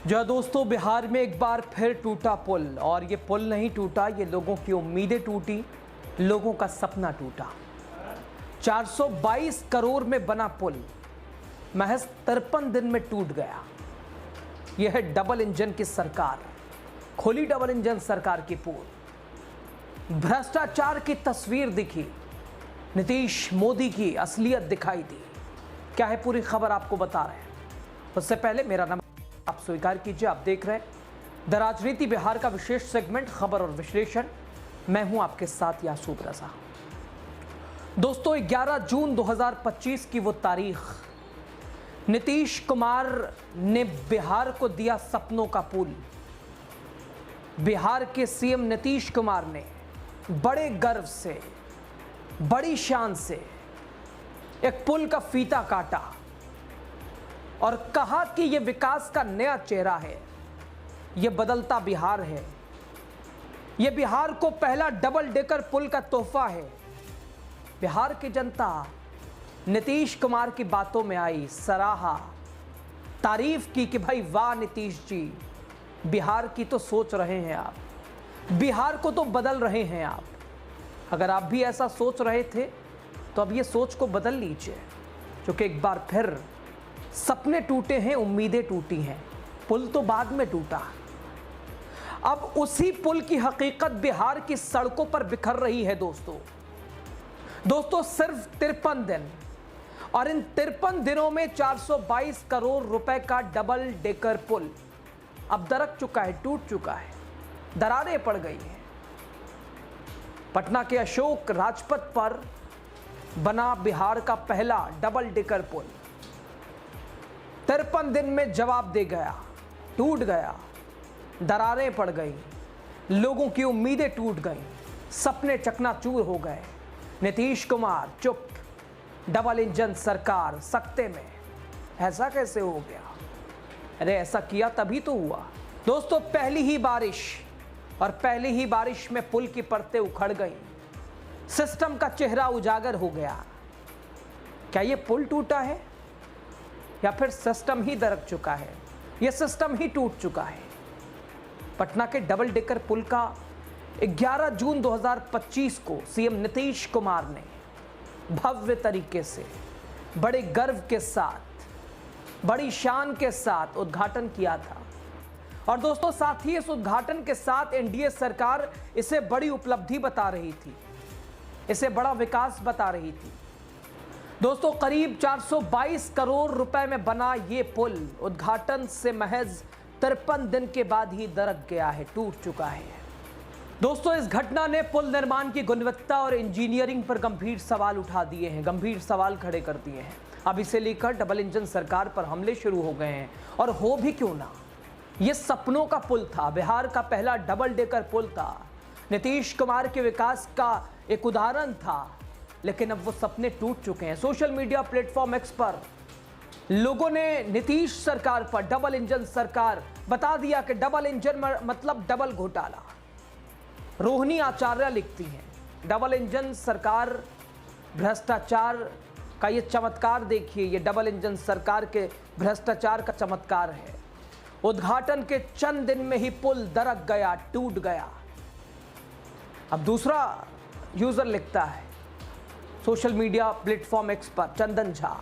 जो दोस्तों, बिहार में एक बार फिर टूटा पुल, और ये पुल नहीं टूटा, ये लोगों की उम्मीदें टूटी, लोगों का सपना टूटा। 422 करोड़ में बना पुल महज 53 दिन में टूट गया। यह है डबल इंजन की सरकार, खुली डबल इंजन सरकार की पोल। भ्रष्टाचार की तस्वीर दिखी, नीतीश मोदी की असलियत दिखाई दी। क्या है पूरी खबर आपको बता रहे हैं। उससे पहले मेरा नाम आप स्वीकार कीजिए, आप देख रहे हैं द राजनीति बिहार का विशेष सेगमेंट खबर और विश्लेषण। मैं हूं आपके साथ यासूब रजा। दोस्तों, 11 जून 2025 की वो तारीख, नीतीश कुमार ने बिहार को दिया सपनों का पुल। बिहार के सीएम नीतीश कुमार ने बड़े गर्व से, बड़ी शान से एक पुल का फीता काटा और कहा कि यह विकास का नया चेहरा है, यह बदलता बिहार है, यह बिहार को पहला डबल डेकर पुल का तोहफा है। बिहार की जनता नीतीश कुमार की बातों में आई, सराहा, तारीफ की कि भाई वाह नीतीश जी, बिहार की तो सोच रहे हैं आप, बिहार को तो बदल रहे हैं आप। अगर आप भी ऐसा सोच रहे थे तो अब ये सोच को बदल लीजिए, क्योंकि एक बार फिर सपने टूटे हैं, उम्मीदें टूटी हैं। पुल तो बाद में टूटा, अब उसी पुल की हकीकत बिहार की सड़कों पर बिखर रही है। दोस्तों सिर्फ 53 दिन, और इन 53 दिनों में 422 करोड़ रुपए का डबल डेकर पुल अब दरक चुका है, टूट चुका है, दरारें पड़ गई हैं। पटना के अशोक राजपथ पर बना बिहार का पहला डबल डेकर पुल 53 दिन में जवाब दे गया, टूट गया, दरारें पड़ गई, लोगों की उम्मीदें टूट गईं, सपने चकनाचूर हो गए। नीतीश कुमार चुप, डबल इंजन सरकार सकते में। ऐसा कैसे हो गया? अरे ऐसा किया तभी तो हुआ। दोस्तों, पहली ही बारिश, और पहली ही बारिश में पुल की परतें उखड़ गईं, सिस्टम का चेहरा उजागर हो गया। क्या यह पुल टूटा है या फिर सिस्टम ही दरक चुका है? यह सिस्टम ही टूट चुका है। पटना के डबल डेकर पुल का 11 जून 2025 को सीएम नीतीश कुमार ने भव्य तरीके से, बड़े गर्व के साथ, बड़ी शान के साथ उद्घाटन किया था। और दोस्तों, साथ ही इस उद्घाटन के साथ एनडीए सरकार इसे बड़ी उपलब्धि बता रही थी, इसे बड़ा विकास बता रही थी। दोस्तों, करीब 422 करोड़ रुपए में बना ये पुल उद्घाटन से महज 53 दिन के बाद ही दरक गया है, टूट चुका है। दोस्तों, इस घटना ने पुल निर्माण की गुणवत्ता और इंजीनियरिंग पर गंभीर सवाल उठा दिए हैं, गंभीर सवाल खड़े कर दिए हैं। अब इसे लेकर डबल इंजन सरकार पर हमले शुरू हो गए हैं। और हो भी क्यों ना, यह सपनों का पुल था, बिहार का पहला डबल डेकर पुल था, नीतीश कुमार के विकास का एक उदाहरण था, लेकिन अब वो सपने टूट चुके हैं। सोशल मीडिया प्लेटफॉर्म एक्स पर लोगों ने नीतीश सरकार पर, डबल इंजन सरकार, बता दिया कि डबल इंजन मतलब डबल घोटाला। रोहिणी आचार्य लिखती हैं, डबल इंजन सरकार, भ्रष्टाचार का ये चमत्कार देखिए, ये डबल इंजन सरकार के भ्रष्टाचार का चमत्कार है। उद्घाटन के चंद दिन में ही पुल दरक गया, टूट गया। अब दूसरा यूजर लिखता है सोशल मीडिया प्लेटफॉर्म एक्स पर, चंदन झा,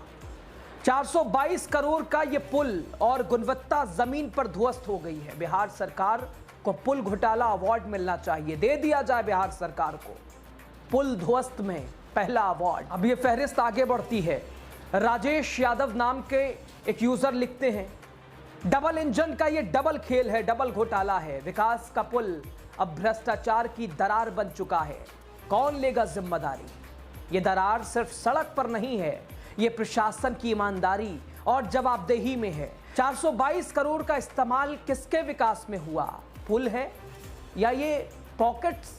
422 करोड़ का ये पुल और गुणवत्ता जमीन पर ध्वस्त हो गई है। बिहार सरकार को पुल घोटाला अवार्ड मिलना चाहिए, दे दिया जाए बिहार सरकार को पुल ध्वस्त में पहला अवार्ड। अब ये फहरिस्त आगे बढ़ती है। राजेश यादव नाम के एक यूजर लिखते हैं, डबल इंजन का ये डबल खेल है, डबल घोटाला है। विकास का पुल अब भ्रष्टाचार की दरार बन चुका है, कौन लेगा जिम्मेदारी? ये दरार सिर्फ सड़क पर नहीं है, ये प्रशासन की ईमानदारी और जवाबदेही में है। 422 करोड़ का इस्तेमाल किसके विकास में हुआ? पुल है या ये पॉकेट्स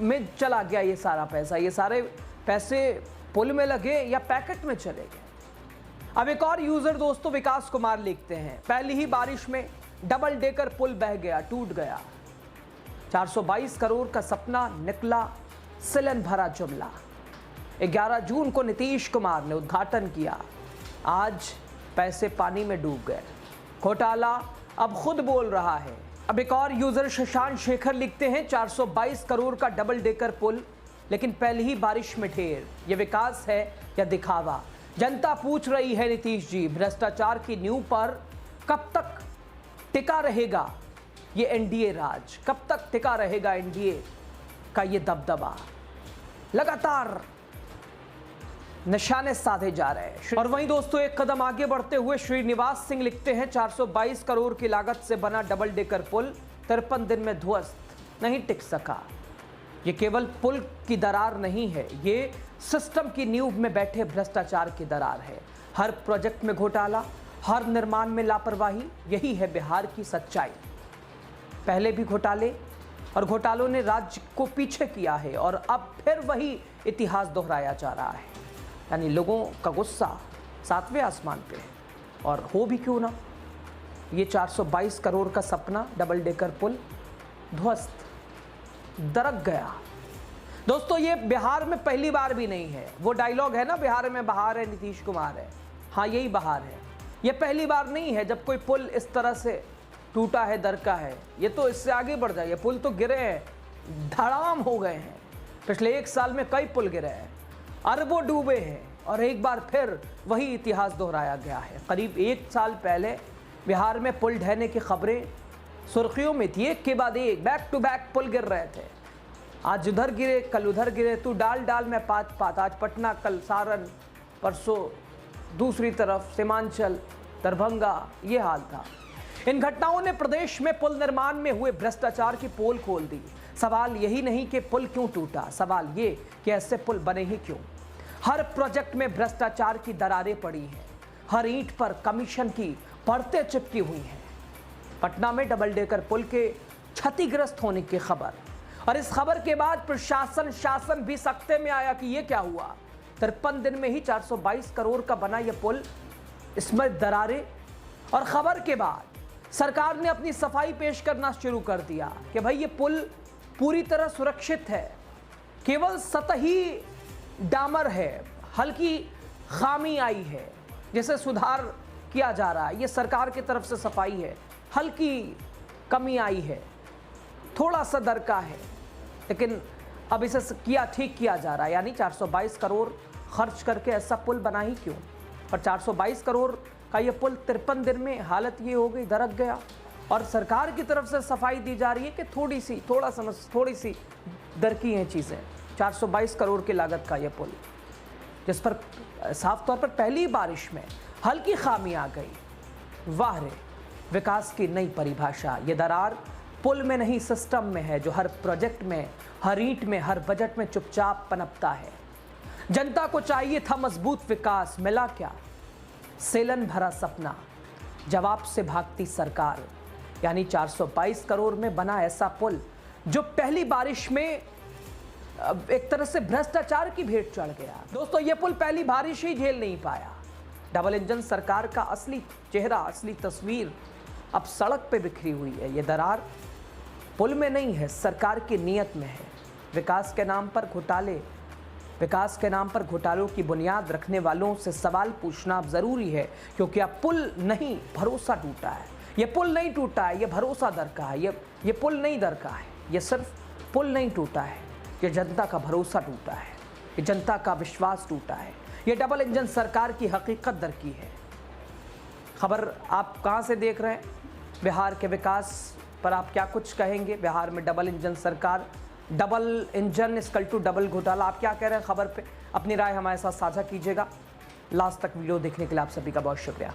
में चला गया ये सारा पैसा? ये सारे पैसे पुल में लगे या पैकेट में चले गए? अब एक और यूजर दोस्तों विकास कुमार लिखते हैं, पहली ही बारिश में डबल डेकर पुल बह गया, टूट गया। 422 करोड़ का सपना निकला सिलन भरा जुमला। 11 जून को नीतीश कुमार ने उद्घाटन किया, आज पैसे पानी में डूब गए। घोटाला अब खुद बोल रहा है। अब एक और यूजर शशांक शेखर लिखते हैं 422 करोड़ का डबल डेकर पुल, लेकिन पहली ही बारिश में ढेर। यह विकास है या दिखावा? जनता पूछ रही है नीतीश जी, भ्रष्टाचार की नींव पर कब तक टिका रहेगा ये एनडीए राज? कब तक टिका रहेगा एनडीए का ये दबदबा? लगातार निशाने साधे जा रहे हैं। और वहीं दोस्तों एक कदम आगे बढ़ते हुए श्रीनिवास सिंह लिखते हैं 422 करोड़ की लागत से बना डबल डेकर पुल 53 दिन में ध्वस्त, नहीं टिक सका। ये केवल पुल की दरार नहीं है, ये सिस्टम की नींव में बैठे भ्रष्टाचार की दरार है। हर प्रोजेक्ट में घोटाला, हर निर्माण में लापरवाही, यही है बिहार की सच्चाई। पहले भी घोटाले और घोटालों ने राज्य को पीछे किया है और अब फिर वही इतिहास दोहराया जा रहा है। यानी लोगों का गुस्सा 7वें आसमान पे है। और हो भी क्यों ना, ये 422 करोड़ का सपना डबल डेकर पुल ध्वस्त, दरक गया। दोस्तों ये बिहार में पहली बार भी नहीं है। वो डायलॉग है ना, बिहार में बहार है, नीतीश कुमार है। हाँ यही बहार है। ये पहली बार नहीं है जब कोई पुल इस तरह से टूटा है, दरका है। ये तो इससे आगे बढ़ जाए। पुल तो गिरे हैं, धड़ाम हो गए हैं। पिछले 1 साल में कई पुल गिरे हैं, अरबों डूबे हैं और एक बार फिर वही इतिहास दोहराया गया है। करीब 1 साल पहले बिहार में पुल ढहने की खबरें सुर्खियों में थी। एक के बाद एक बैक टू बैक पुल गिर रहे थे। आज उधर गिरे, कल उधर गिरे, तू डाल डाल में पात पात। आज पटना, कल सारण, परसों दूसरी तरफ सीमांचल, दरभंगा, ये हाल था। इन घटनाओं ने प्रदेश में पुल निर्माण में हुए भ्रष्टाचार की पोल खोल दी। सवाल यही नहीं कि पुल क्यों टूटा, सवाल ये कि ऐसे पुल बने ही क्यों। हर प्रोजेक्ट में भ्रष्टाचार की दरारें पड़ी हैं, हर ईंट पर कमीशन की परतें चिपकी हुई हैं। पटना में डबल डेकर पुल के क्षतिग्रस्त होने की खबर, और इस खबर के बाद प्रशासन शासन भी सख्ते में आया कि ये क्या हुआ। 53 दिन में ही 422 करोड़ का बना यह पुल, इसमें दरारें। और खबर के बाद सरकार ने अपनी सफाई पेश करना शुरू कर दिया कि भाई ये पुल पूरी तरह सुरक्षित है, केवल सतही डामर है, हल्की खामी आई है जिसे सुधार किया जा रहा है। ये सरकार की तरफ से सफाई है, हल्की कमी आई है, थोड़ा सा दरका है, लेकिन अब इसे ठीक किया जा रहा है। यानी 422 करोड़ खर्च करके ऐसा पुल बना ही क्यों। और 422 करोड़ का ये पुल 53 दिन में हालत ये हो गई, दरक गया। और सरकार की तरफ से सफाई दी जा रही है कि थोड़ी सी दरकी हैं चीज़ें। 422 करोड़ की लागत का ये पुल, जिस पर साफ तौर पर पहली बारिश में हल्की खामी आ गई। वाह रे, विकास की नई परिभाषा। ये दरार पुल में नहीं सिस्टम में है, जो हर प्रोजेक्ट में, हर ईंट में, हर बजट में चुपचाप पनपता है। जनता को चाहिए था मजबूत विकास, मिला क्या? सेलन भरा सपना, जवाब से भागती सरकार। यानी 422 करोड़ में बना ऐसा पुल जो पहली बारिश में एक तरह से भ्रष्टाचार की भेंट चढ़ गया। दोस्तों ये पुल पहली बारिश ही झेल नहीं पाया। डबल इंजन सरकार का असली चेहरा, असली तस्वीर अब सड़क पे बिखरी हुई है। ये दरार पुल में नहीं है, सरकार की नीयत में है। विकास के नाम पर घोटाले, विकास के नाम पर घोटालों की बुनियाद रखने वालों से सवाल पूछना अब जरूरी है, क्योंकि अब पुल नहीं, भरोसा टूटा है। ये पुल नहीं टूटा है, ये भरोसा दरका है। ये पुल नहीं दरका है, ये सिर्फ पुल नहीं टूटा है, ये जनता का भरोसा टूटा है, ये जनता का विश्वास टूटा है। ये डबल इंजन सरकार की हकीकत दरकी है। खबर आप कहां से देख रहे हैं? बिहार के विकास पर आप क्या कुछ कहेंगे? बिहार में डबल इंजन सरकार, double engine equal to double घोटाला, आप क्या कह रहे हैं खबर पे? अपनी राय हमारे साथ साझा कीजिएगा। लास्ट तक वीडियो देखने के लिए आप सभी का बहुत शुक्रिया।